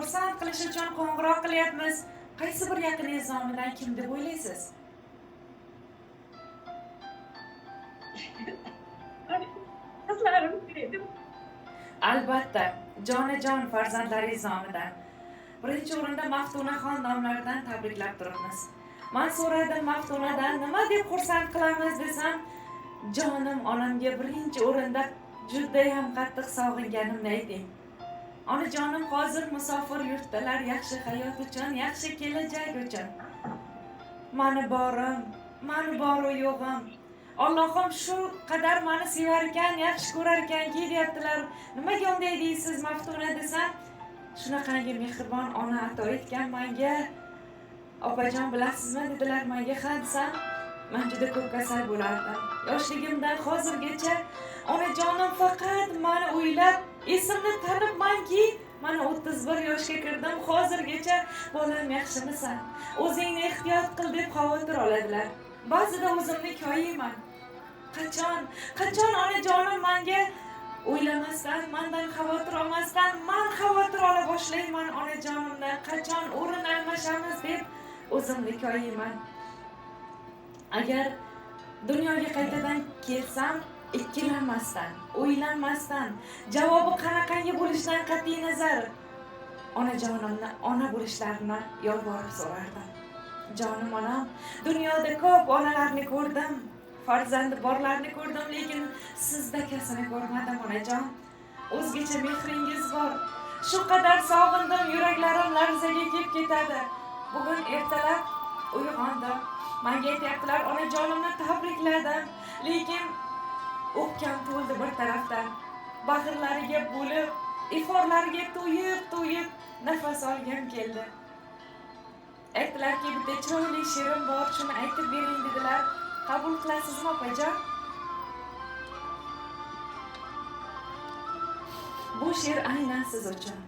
xursand qilish uchun qo'ng'iroq qilyapmiz. Qaysi bir yaqiningiz nomidan kim deb o'ylaysiz? Qizlarim dedim. Albatta, jonajon farzandlaringiz nomidan. Birinchi o'rinda Maftunaxon nomlaridan tabriklab turibmiz. Men so'radim Maftunadan nima deb xursand qilamiz desam, jonim onamga birinchi o'rinda juda ham qattiq sog'inganimni ayting. Onajonim hozir musofir yurtdalar, yaxshi hayot uchun, yaxshi kelajak uchun. Mani boru yo'g'im. Allohim shu qadar meni sevar ekan, yaxshi ko'rar ekanki deyaptilar. Nimaga unday deysiz Maftuna desam, shunaqangi mehribon ona ato etgan menga. Opajon bilasizmi dedilar menga, ha desam, men juda ko'p kasal bo'lardim. Yoshligimdan hozirgacha onajonim faqat meni o'ylab, esimni tanibmanki, mana 31 yoshga kirdim, hozirgacha bolam yaxshimisan? O'zingni ehtiyot qil deb xavotir oladilar. Ba'zida o'zimni koyiyman. Qachon onajonim menga o'ylamasdan, mendan xavotir olmasdan, men xavotir ola boshlayman onajonimdan. Qachon o'rin almashamiz deb o'zimni koyiyman. Agar dunyoga qaytadan kelsam, ikkilanmasdan, o'ylanmasdan, javobi qanaqangi bo'lishidan qat'iy nazar onajonimni ona bo'lishlarini yolvorib so'rardim. Jonim onam, dunyoda ko'p onalarni ko'rdim, farzandi borlarni ko'rdim, lekin sizdakasini ko'rmadim onajon. O'zgacha mehringiz bor. Shu qadar sog'indim, yuraklarim larzaga kelib ketadi. Bugun ertalab uyg'ondim. Menga aytayaptilar, onajonimni tabrikladim, lekin o'pkam to'ldi bir tarafdan. Bag'rlariga bo'lib, iforlariga to'yib nafas olgim keldi. Aytdilarki, bitta chiroyli she'rim bor, shuni aytib bering dedilar. Qabul qilasizmi opajon? Bu she'r aynan siz uchun.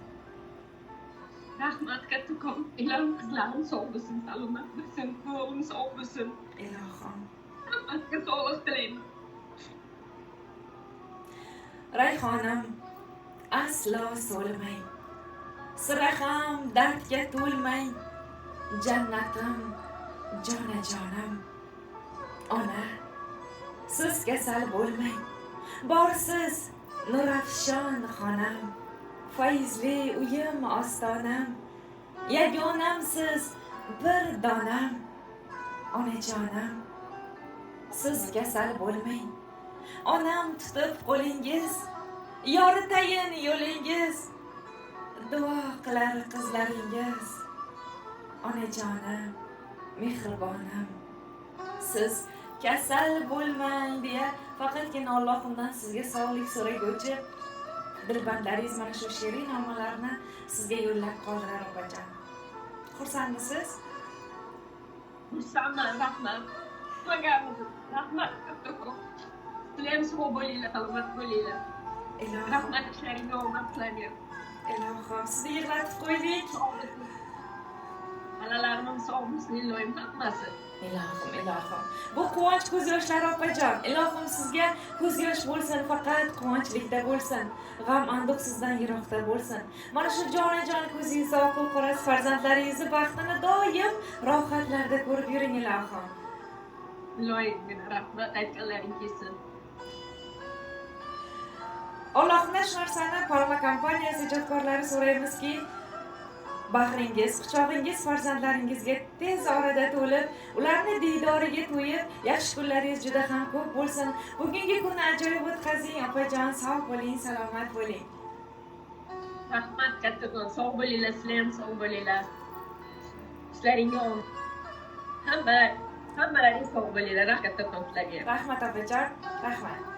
Rahmat kattakon. Ilohim qizlarim sog' bo'lsin, salomat bo'lsin, o'g'lim sog' bo'lsin. Ilohim. Hammaga sog'lik tilayman. Rayhonim, aslo so'lmang. Sira ham dardga to'lmang. Jannatim, jonajonim. Ona, siz kasal bo'lmang. Borsiz nurafshon xonam. Fayzli uyim ostonam. Yagonamsiz bir donam. Onajonim, siz kasal bo'lmang. Onam tutib qo'lingiz, yoritayin yo'lingiz. Duo qilar qizlaringiz. Onajonim, mehribonim, siz kasal bo'lmang deya faqatgina Allohimdan sizga sog'lik so'raguvchi dilbandlaringiz mana shu she'riy nomalarni sizga yo'llab qoldilar opajon. Xursandmisiz? Xursandman, rahmat. Rahmat kattakon. Sizlar ham sog' bo'linglar, salomat bo'linglar. Rahmat, ishlaringga omad tilayman. Ilohim, sizni yig'latib qo'ydik. Bolalarimning sog' bo'lsin, ilohim hammasi. Ilohim. Bu quvonch ko'z yoshlari opajon. Ilohim sizga ko'z yosh bo'lsin, faqat quvonchlikda bo'lsin. G'am anduh sizdan yiroqda bo'lsin. Mana shu jonajon ko'zingizni oqib qo'rasi farzandlaringizni baxtini doim rohatlarda ko'rib yuring ilohim. Ilohim, rahmat aytganlaring kelsin. Allohdan shu narsani Palma kompaniyasi ijodkorlari so'raymizki, bag'ringiz, quchog'ingiz farzandlaringizga tez orada to'lib, ularni diydoriga to'yib, yaxshi kunlaringiz juda ham ko'p bo'lsin. Bugungi kunni ajoyib o'tkazing, opajon, sog' bo'ling, salomat bo'ling. Rahmat kattakon, sog' bo'linglar, sizlar ham sog' bo'linglar. Ishlaringga omad. Hammalaring sog' bo'linglar, kattakon sizlarga. Rahmat opajon, rahmat.